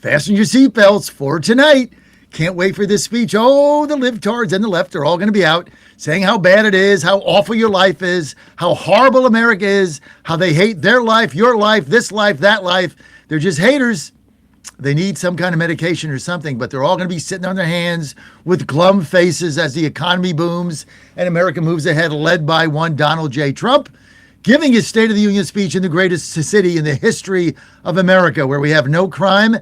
Fasten your seatbelts for tonight. Can't wait for this speech. Oh, the libtards and the left are all going to be out saying how bad it is, how awful your life is, how horrible America is, how they hate their life, your life, this life, that life. They're just haters. They need some kind of medication or something, but they're all going to be sitting on their hands with glum faces as the economy booms and America moves ahead, led by one Donald J. Trump, giving his State of the Union speech in the greatest city in the history of America, where we have no crime,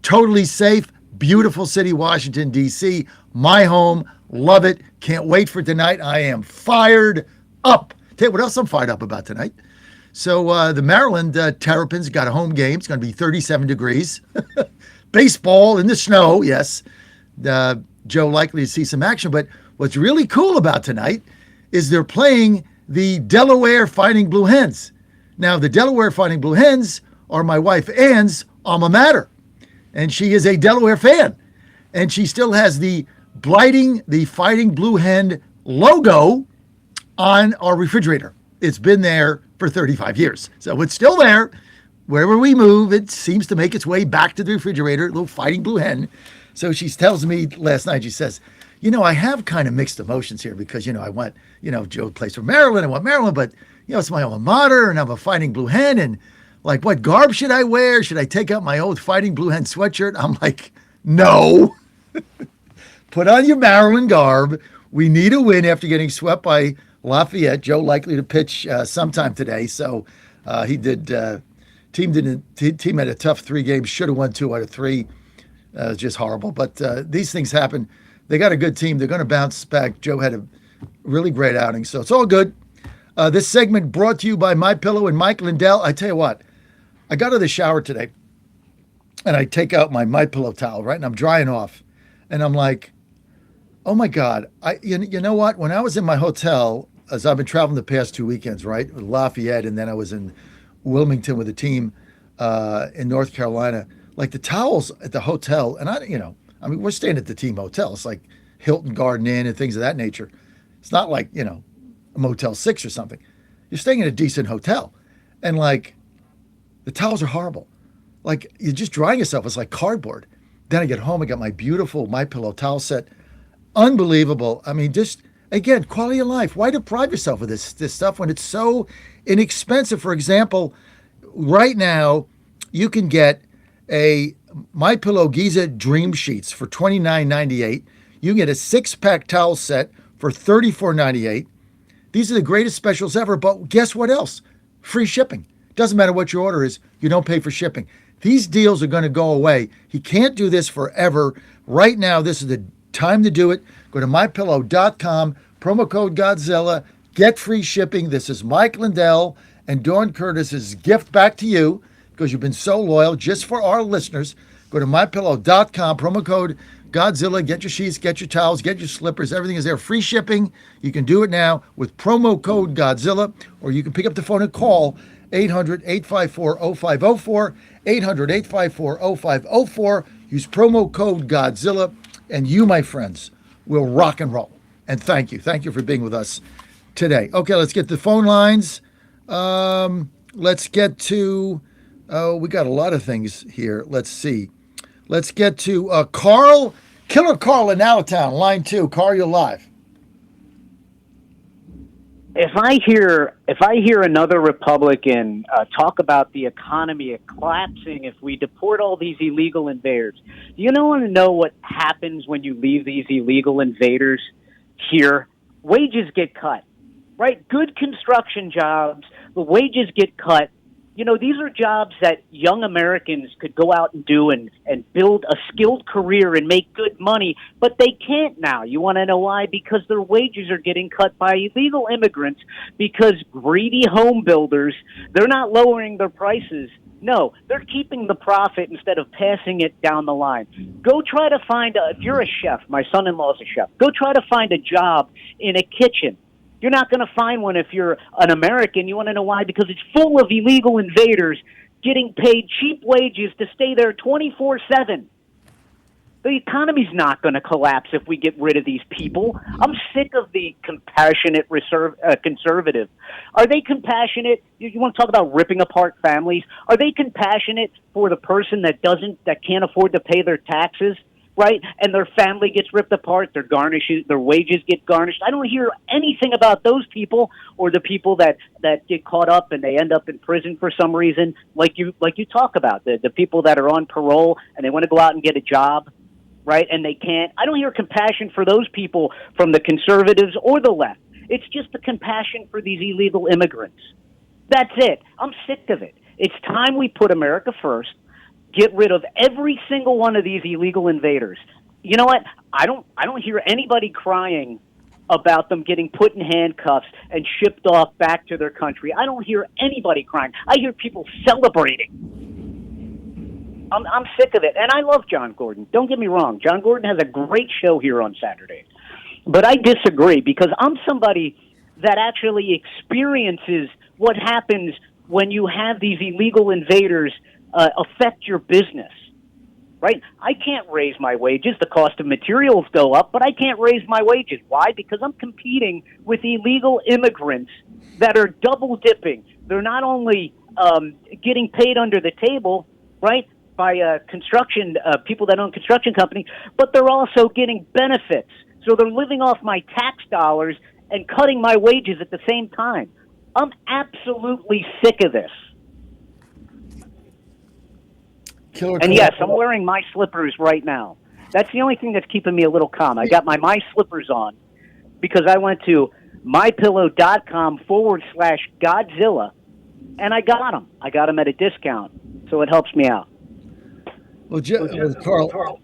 totally safe, beautiful city, Washington, D.C., my home. Love it. Can't wait for tonight. I am fired up. Tell you what else I'm fired up about tonight. So the Maryland Terrapins got a home game. It's going to be 37 degrees. Baseball in the snow, yes. Joe likely to see some action. But what's really cool about tonight is they're playing the Delaware Fighting Blue Hens. Now, the Delaware Fighting Blue Hens are my wife Ann's alma mater. And she is a Delaware fan. And she still has the Fighting Blue Hen logo on our refrigerator. It's been there for 35 years. So it's still there. Wherever we move, it seems to make its way back to the refrigerator, little Fighting Blue Hen. So she tells me last night, she says, I have kind of mixed emotions here because, I want, Joe plays for Maryland. I want Maryland, but, it's my alma mater and I'm a Fighting Blue Hen. And like, what garb should I wear? Should I take out my old Fighting Blue Hen sweatshirt? I'm like, no. Put on your Maryland garb. We need a win after getting swept by Lafayette. Joe likely to pitch sometime today. So he did. Team had a tough 3 games. Should have won 2 out of 3. It was just horrible. But these things happen. They got a good team. They're going to bounce back. Joe had a really great outing. So it's all good. This segment brought to you by MyPillow and Mike Lindell. I tell you what, I got out of the shower today and I take out my MyPillow towel, right? And I'm drying off. And I'm like, oh my God. You know what? When I was in my hotel, as I've been traveling the past 2 weekends, right? With Lafayette, and then I was in Wilmington with a team in North Carolina. Like the towels at the hotel, and we're staying at the team hotel. It's like Hilton Garden Inn and things of that nature. It's not like, a Motel 6 or something. You're staying in a decent hotel. And like, the towels are horrible. Like, you're just drying yourself. It's like cardboard. Then I get home, I got my beautiful MyPillow towel set. Unbelievable. I mean, just, again, quality of life. Why deprive yourself of this stuff when it's so inexpensive? For example, right now, you can get a MyPillow Giza Dream Sheets for $29.98. You can get a 6-pack towel set for $34.98. These are the greatest specials ever, but guess what else? Free shipping. Doesn't matter what your order is, you don't pay for shipping. These deals are going to go away. He can't do this forever. Right now, this is the time to do it. Go to MyPillow.com, promo code Godzilla, get free shipping. This is Mike Lindell and Dawn Curtis's gift back to you because you've been so loyal. Just for our listeners, go to MyPillow.com, promo code Godzilla, get your sheets, get your towels, get your slippers. Everything is there. Free shipping. You can do it now with promo code Godzilla, or you can pick up the phone and call 800-854-0504, 800-854-0504. Use promo code Godzilla, and you, my friends, will rock and roll. And thank you. Thank you for being with us today. Okay, let's get the phone lines. Let's get to, we got a lot of things here. Let's see. Let's get to Carl, Killer Carl in Allentown, line 2. Carl, you're live. If I hear another Republican talk about the economy collapsing if we deport all these illegal invaders, do you want to know what happens when you leave these illegal invaders here? Wages get cut, right? Good construction jobs, the wages get cut. These are jobs that young Americans could go out and do and build a skilled career and make good money, but they can't now. You want to know why? Because their wages are getting cut by illegal immigrants because greedy home builders, they're not lowering their prices. No, they're keeping the profit instead of passing it down the line. Go try to find, if you're a chef, my son-in-law is a chef, go try to find a job in a kitchen. You're not going to find one if you're an American. You want to know why? Because it's full of illegal invaders getting paid cheap wages to stay there 24/7. The economy's not going to collapse if we get rid of these people. I'm sick of the compassionate conservative. Are they compassionate? You want to talk about ripping apart families? Are they compassionate for the person that can't afford to pay their taxes, right? And their family gets ripped apart, their wages get garnished. I don't hear anything about those people or the people that get caught up and they end up in prison for some reason, like you talk about, the people that are on parole and they want to go out and get a job, right? And they can't. I don't hear compassion for those people from the conservatives or the left. It's just the compassion for these illegal immigrants. That's it. I'm sick of it. It's time we put America first, get rid of every single one of these illegal invaders. You know what? I don't hear anybody crying about them getting put in handcuffs and shipped off back to their country. I don't hear anybody crying. I hear people celebrating. I'm sick of it. And I love John Gordon. Don't get me wrong. John Gordon has a great show here on Saturday. But I disagree because I'm somebody that actually experiences what happens when you have these illegal invaders affect your business, right? I can't raise my wages. The cost of materials go up, but I can't raise my wages. Why? Because I'm competing with illegal immigrants that are double dipping. They're not only getting paid under the table, right, by construction people that own construction companies, but they're also getting benefits. So they're living off my tax dollars and cutting my wages at the same time. I'm absolutely sick of this. And yes, I'm wearing my slippers right now. That's the only thing that's keeping me a little calm. I got my slippers on because I went to mypillow.com/Godzilla, and I got them. I got them at a discount, so it helps me out. Well, Carl,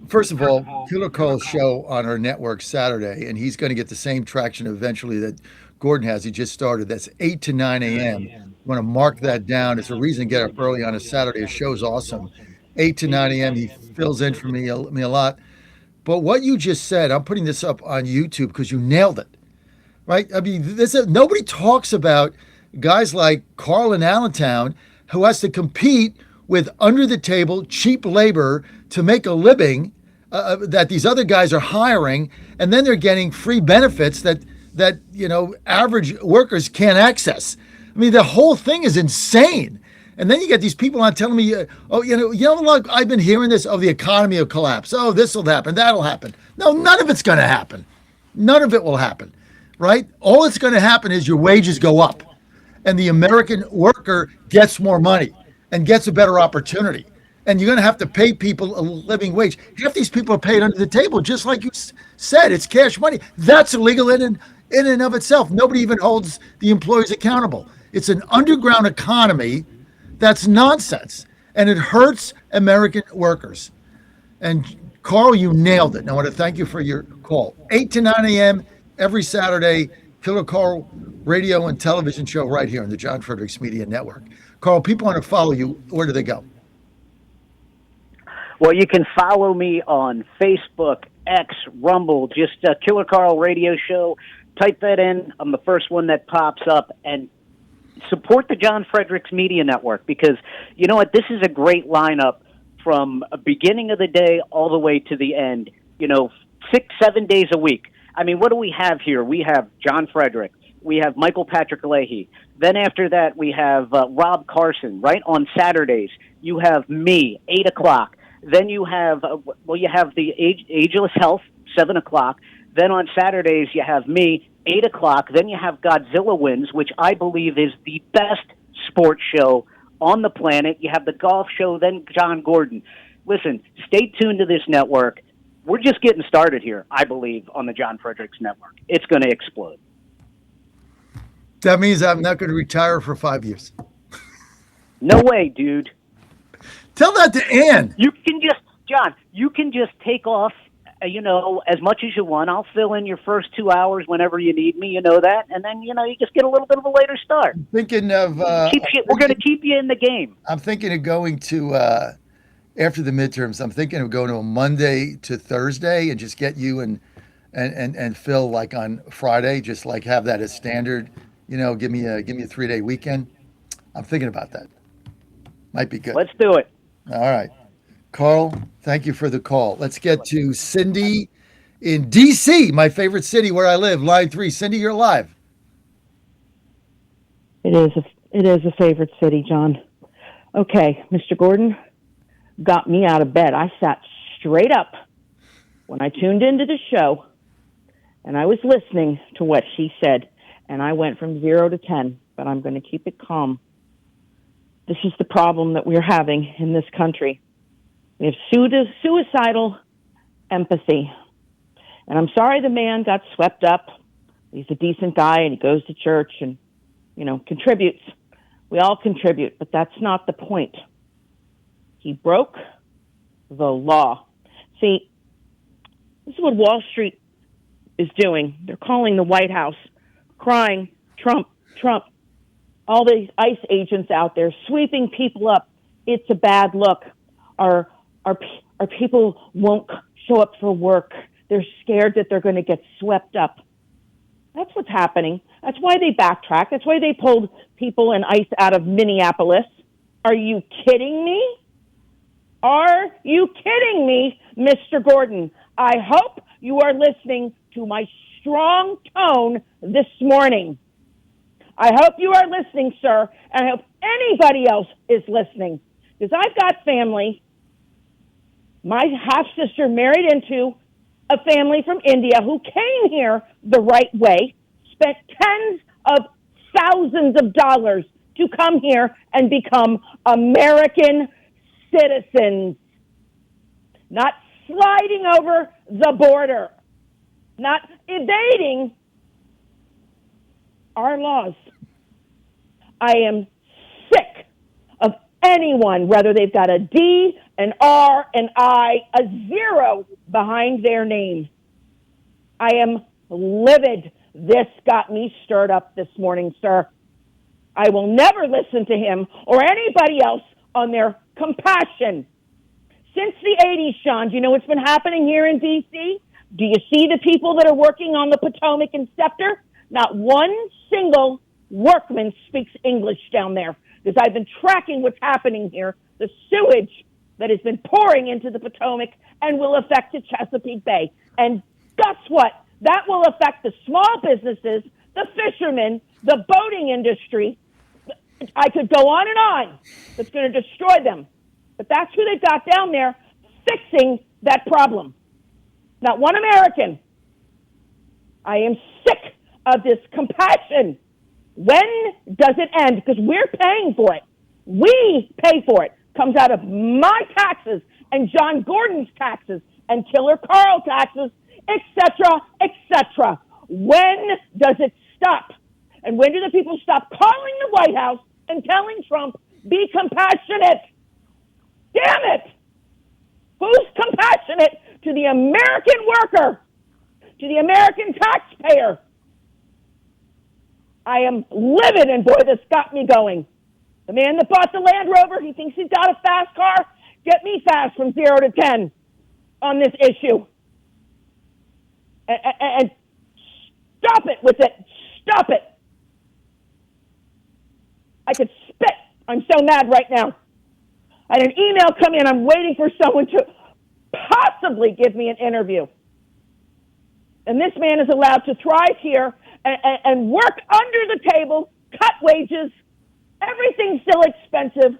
first of all, Killer Carl's show on our network Saturday, and he's going to get the same traction eventually that Gordon has. He just started. That's 8 to 9 a.m. You want to mark that down. It's a reason to get up early on a Saturday. His show's awesome. 8 to 9 a.m. He fills in for me a lot. But what you just said, I'm putting this up on YouTube because you nailed it, right? I mean, nobody talks about guys like Carl in Allentown who has to compete with under-the-table, cheap labor to make a living that these other guys are hiring, and then they're getting free benefits that average workers can't access. I mean, the whole thing is insane. And then you get these people on telling me, look, I've been hearing this, the economy will collapse. Oh, this will happen, that'll happen. No, none of it's going to happen. None of it will happen, right? All that's going to happen is your wages go up, and the American worker gets more money and gets a better opportunity. And you're going to have to pay people a living wage. Half these people are paid under the table, just like you said. It's cash money. That's illegal in and of itself. Nobody even holds the employees accountable. It's an underground economy that's nonsense, and it hurts American workers. And Carl, you nailed it. And I want to thank you for your call. 8 to 9 a.m. every Saturday, Killer Carl radio and television show right here on the John Fredericks Media Network. Carl, people want to follow you. Where do they go? Well, you can follow me on Facebook, X, Rumble, just Killer Carl Radio Show. Type that in. I'm the first one that pops up. And support the John Fredericks Media Network because, you know what, this is a great lineup from a beginning of the day all the way to the end, 6-7 days a week. I mean, what do we have here? We have John Frederick. We have Michael Patrick Leahy. Then after that, we have Rob Carson, right, on Saturdays. You have me, 8 o'clock. Then you have, you have the Ageless Health, 7 o'clock. Then on Saturdays, you have me, 8 o'clock. Then you have Godzilla Wins, which I believe is the best sports show on the planet. You have the golf show, then John Gordon. Listen, stay tuned to this network. We're just getting started here, I believe, on the John Fredericks Network. It's going to explode. That means I'm not going to retire for 5 years. No way, dude. Tell that to Ann. You can just take off, as much as you want. I'll fill in your first 2 hours whenever you need me, that. And then, you just get a little bit of a later start. Thinking of... we're going to keep you in the game. I'm thinking of going to, after the midterms, I'm thinking of going to a Monday to Thursday and just get you and Phil like on Friday, just like have that as standard, give me a 3-day weekend. I'm thinking about that. Might be good. Let's do it. All right. Carl, thank you for the call. Let's get to Cindy in D.C., my favorite city where I live. Line 3. Cindy, you're live. It is a favorite city, John. Okay, Mr. Gordon got me out of bed. I sat straight up when I tuned into the show, and I was listening to what she said, and I went from 0 to 10, but I'm going to keep it calm. This is the problem that we're having in this country. We have suicidal empathy. And I'm sorry the man got swept up. He's a decent guy, and he goes to church and, contributes. We all contribute, but that's not the point. He broke the law. See, this is what Wall Street is doing. They're calling the White House, crying, Trump, Trump. All these ICE agents out there sweeping people up. It's a bad look. Our people won't show up for work. They're scared that they're going to get swept up. That's what's happening. That's why they backtracked. That's why they pulled people in ICE out of Minneapolis. Are you kidding me? Are you kidding me, Mr. Gordon? I hope you are listening to my strong tone this morning. I hope you are listening, sir, and I hope anybody else is listening. Because I've got family. My half-sister married into a family from India who came here the right way, spent tens of thousands of dollars to come here and become American citizens. Not sliding over the border, not evading our laws. I am sick of anyone, whether they've got a D, an R, an I, a 0 behind their name. I am livid. This got me stirred up this morning, sir. I will never listen to him or anybody else on their compassion. Since the 80s, Sean, do you know what's been happening here in D.C.? Do you see the people that are working on the Potomac and Scepter? Not one single workman speaks English down there, because I've been tracking what's happening here, the sewage that has been pouring into the Potomac and will affect the Chesapeake Bay. And guess what? That will affect the small businesses, the fishermen, the boating industry. I could go on and on. That's going to destroy them. But that's who they've got down there fixing that problem. Not one American. I am sick of this compassion. When does it end? Because we're paying for it. We pay for it. Comes out of my taxes and John Gordon's taxes and Killer Carl taxes, etc., etc. When does it stop? And when do the people stop calling the White House and telling Trump, be compassionate? Damn it! Who's compassionate to the American worker, to the American taxpayer? I am livid, and boy, this got me going. The man that bought the Land Rover, he thinks he's got a fast car. Get me fast from 0 to 10 on this issue. And stop it with it. Stop it. I could spit. I'm so mad right now. I had an email come in. I'm waiting for someone to possibly give me an interview. And this man is allowed to thrive here and work under the table, cut wages. Everything's still expensive.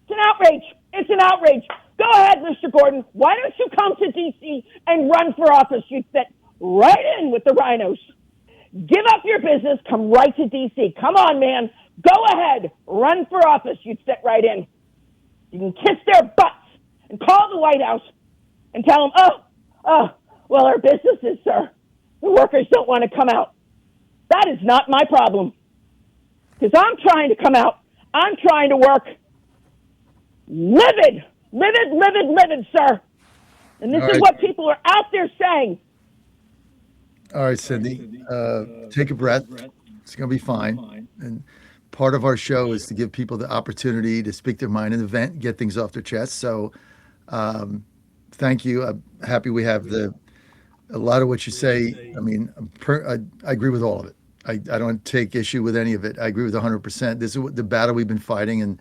It's an outrage. It's an outrage. Go ahead, Mr. Gordon. Why don't you come to D.C. and run for office? You'd fit right in with the rhinos. Give up your business. Come right to D.C. Come on, man. Go ahead. Run for office. You'd fit right in. You can kiss their butts and call the White House and tell them, well, our businesses, sir, the workers don't want to come out. That is not my problem. Because I'm trying to come out. I'm trying to work. Livid, sir. And this is what people are out there saying. All right, Cindy, take a breath. It's going to be fine. And part of our show is to give people the opportunity to speak their mind in the vent, get things off their chest. So thank you. I'm happy we have a lot of what you say. I mean, I agree with all of it. I don't take issue with any of it. I agree with 100%. This is the battle we've been fighting. And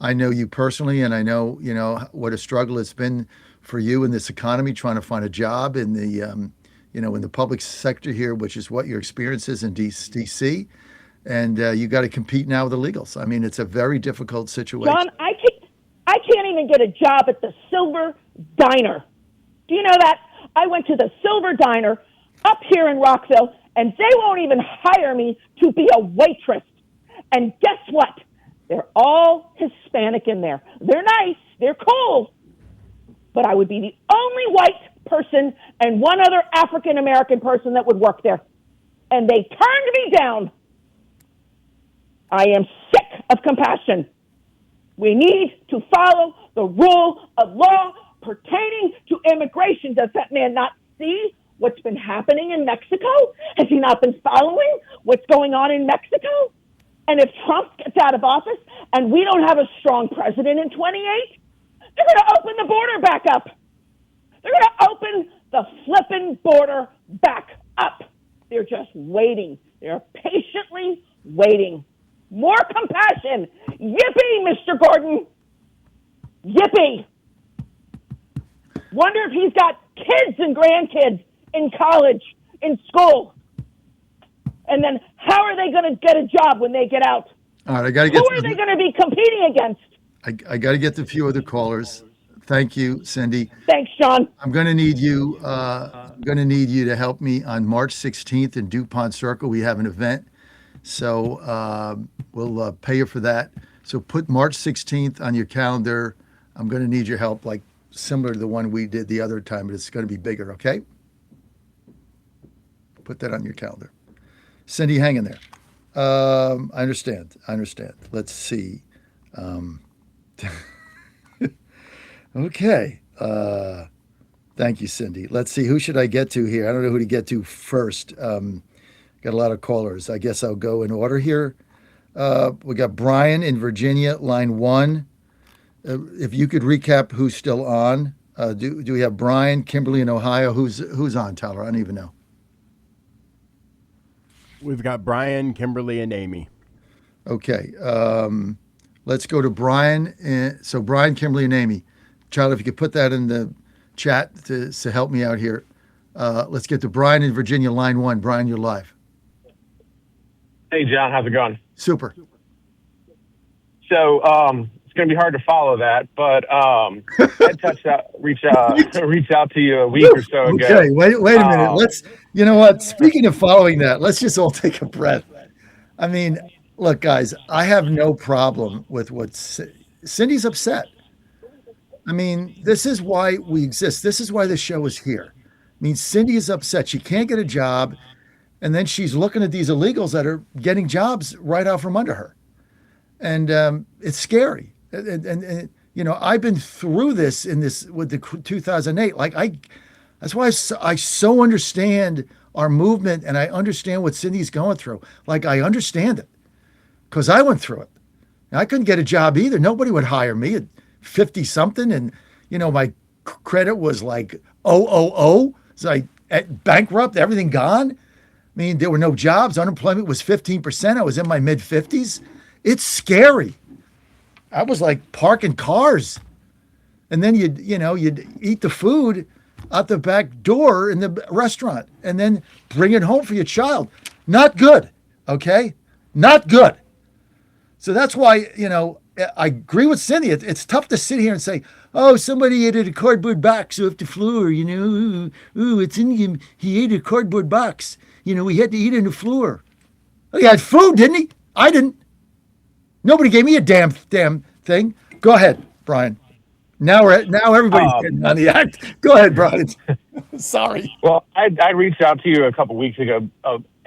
I know you personally, and I know what a struggle it's been for you in this economy, trying to find a job in the in the public sector here, which is what your experience is in DC. And you got to compete now with the illegals. I mean, it's a very difficult situation. John, I can't even get a job at the Silver Diner. Do you know that? I went to the Silver Diner up here in Rockville, and they won't even hire me to be a waitress. And guess what? They're all Hispanic in there. They're nice. They're cool. But I would be the only white person and one other African-American person that would work there. And they turned me down. I am sick of compassion. We need to follow the rule of law pertaining to immigration. Does that man not see what's been happening in Mexico? Has he not been following what's going on in Mexico? And if Trump gets out of office and we don't have a strong president in 28, they're going to open the border back up. They're going to open the flippin' border back up. They're just waiting. They're patiently waiting. More compassion. Yippee, Mr. Gordon. Yippee. Wonder if he's got kids and grandkids in college, in school. And then how are they going to get a job when they get out? All right, I got to get. Who are they going to be competing against? I got to get to a few other callers. Thank you, Cindy. Thanks, John. I'm going to need you. I'm going to need you to help me on March 16th in DuPont Circle. We have an event, so we'll pay you for that. So put March 16th on your calendar. I'm going to need your help, like similar to the one we did the other time, but it's going to be bigger. Okay? Put that on your calendar. Cindy, hang in there. I understand. Let's see. Okay. Thank you, Cindy. Let's see. Who should I get to here? I don't know who to get to first. Got a lot of callers. I guess I'll go in order here. We got Brian in Virginia, line 1. If you could recap who's still on. Do we have Brian, Kimberly in Ohio? Who's on, Tyler? I don't even know. We've got Brian, Kimberly, and Amy. Okay. Let's go to Brian. So Brian, Kimberly, and Amy. Charlie, if you could put that in the chat to help me out here. Let's get to Brian in Virginia, line 1. Brian, you're live. Hey, John. How's it going? Super. So it's going to be hard to follow that, but I reached out to you a week or so ago. Okay, wait a minute. Let's, you know what? Speaking of following that, let's just all take a breath. I mean, look, guys, I have no problem with what Cindy's upset. I mean, this is why we exist. This is why this show is here. I mean, Cindy is upset. She can't get a job. And then she's looking at these illegals that are getting jobs right out from under her. And it's scary. And I've been through this with the 2008. That's why I so understand our movement, and I understand what Cindy's going through. Like, I understand it because I went through it. And I couldn't get a job either. Nobody would hire me at 50 something. And, my credit was like, oh. So bankrupt, everything gone. I mean, there were no jobs. Unemployment was 15%. I was in my mid 50s. It's scary. I was like parking cars. And then you'd eat the food out the back door in the restaurant and then bring it home for your child. Not good. Okay? Not good. So that's why, I agree with Cindy. It's tough to sit here and say, oh, somebody ate a cardboard box off the floor, Ooh, it's in him. He ate a cardboard box. We had to eat on the floor. He had food, didn't he? I didn't. Nobody gave me a damn thing. Go ahead, Brian. Now everybody's getting on the act. Go ahead, Brian. Sorry. Well, I reached out to you a couple weeks ago,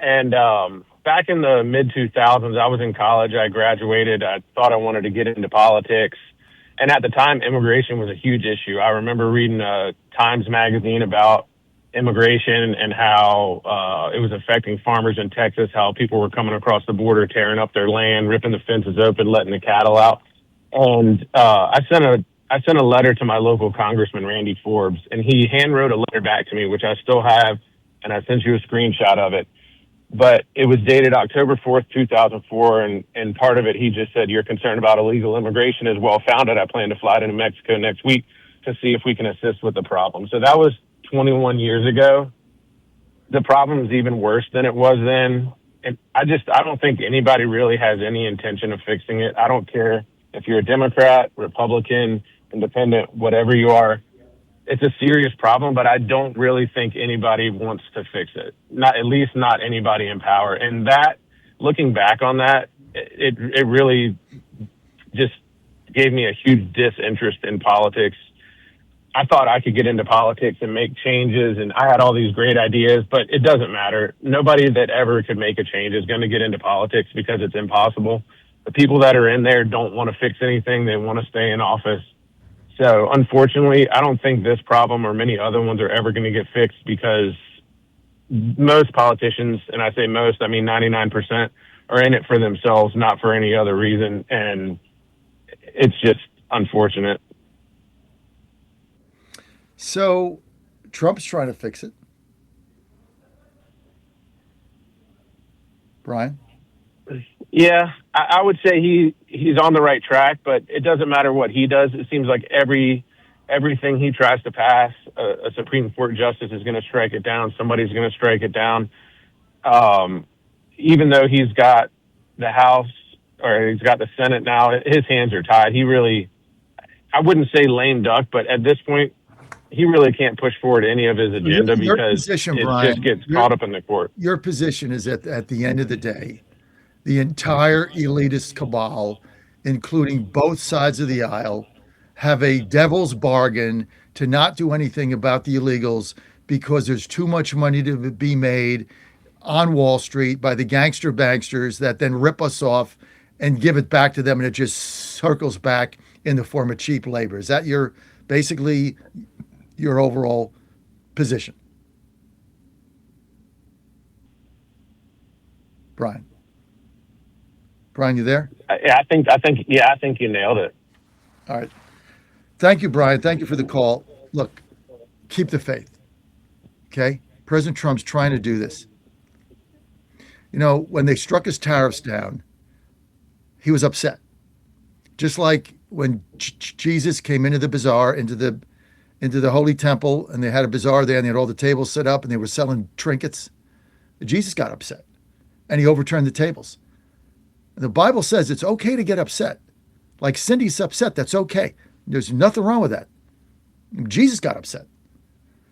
and back in the mid-2000s, I was in college. I graduated. I thought I wanted to get into politics. And at the time, immigration was a huge issue. I remember reading a Times magazine about immigration and how it was affecting farmers in Texas, how people were coming across the border, tearing up their land, ripping the fences open, letting the cattle out. And I sent a letter to my local congressman, Randy Forbes, and he handwrote a letter back to me, which I still have, and I sent you a screenshot of it. but it was dated October 4th, 2004. And part of it, he just said, "Your concern about illegal immigration is well founded. I plan to fly to New Mexico next week to see if we can assist with the problem." So that was 21 years ago. The problem is even worse than it was then. And I don't think anybody really has any intention of fixing it. I don't care if you're a Democrat, Republican, independent, whatever you are. It's a serious problem, but I don't really think anybody wants to fix it. Not, at least not anybody in power. And that, looking back on that, it really just gave me a huge disinterest in politics. I thought I could get into politics and make changes, and I had all these great ideas, but it doesn't matter. Nobody that ever could make a change is going to get into politics because it's impossible. The people that are in there don't want to fix anything. They want to stay in office. So unfortunately, I don't think this problem or many other ones are ever going to get fixed because most politicians, and I say most, I mean 99%, are in it for themselves, not for any other reason. And it's just unfortunate. So Trump's trying to fix it. Brian? Yeah, I would say he's on the right track, but it doesn't matter what he does. It seems like everything he tries to pass, a Supreme Court justice is going to strike it down. Somebody's going to strike it down. Even though he's got the House or he's got the Senate now, his hands are tied. He really, I wouldn't say lame duck, but at this point, he really can't push forward any of his agenda because Brian, just gets caught up in the court. Your position is that at the end of the day, the entire elitist cabal, including both sides of the aisle, have a devil's bargain to not do anything about the illegals because there's too much money to be made on Wall Street by the gangster banksters that then rip us off and give it back to them, and it just circles back in the form of cheap labor. Is that basically your overall position? Brian, you there? I think you nailed it. All right. Thank you, Brian. Thank you for the call. Look, keep the faith. Okay? President Trump's trying to do this. You know, when they struck his tariffs down, he was upset. Just like when Jesus came into the bazaar, into the Holy Temple, and they had a bazaar there, and they had all the tables set up, and they were selling trinkets. Jesus got upset, and he overturned the tables. The Bible says it's okay to get upset. Like Cindy's upset, that's okay. There's nothing wrong with that. Jesus got upset.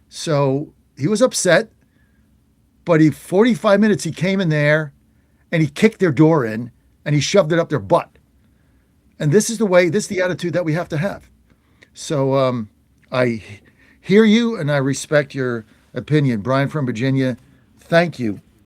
So he was upset, but 45 minutes he came in there and he kicked their door in and he shoved it up their butt. And this is the attitude that we have to have. So I hear you and I respect your opinion. Brian from Virginia, thank you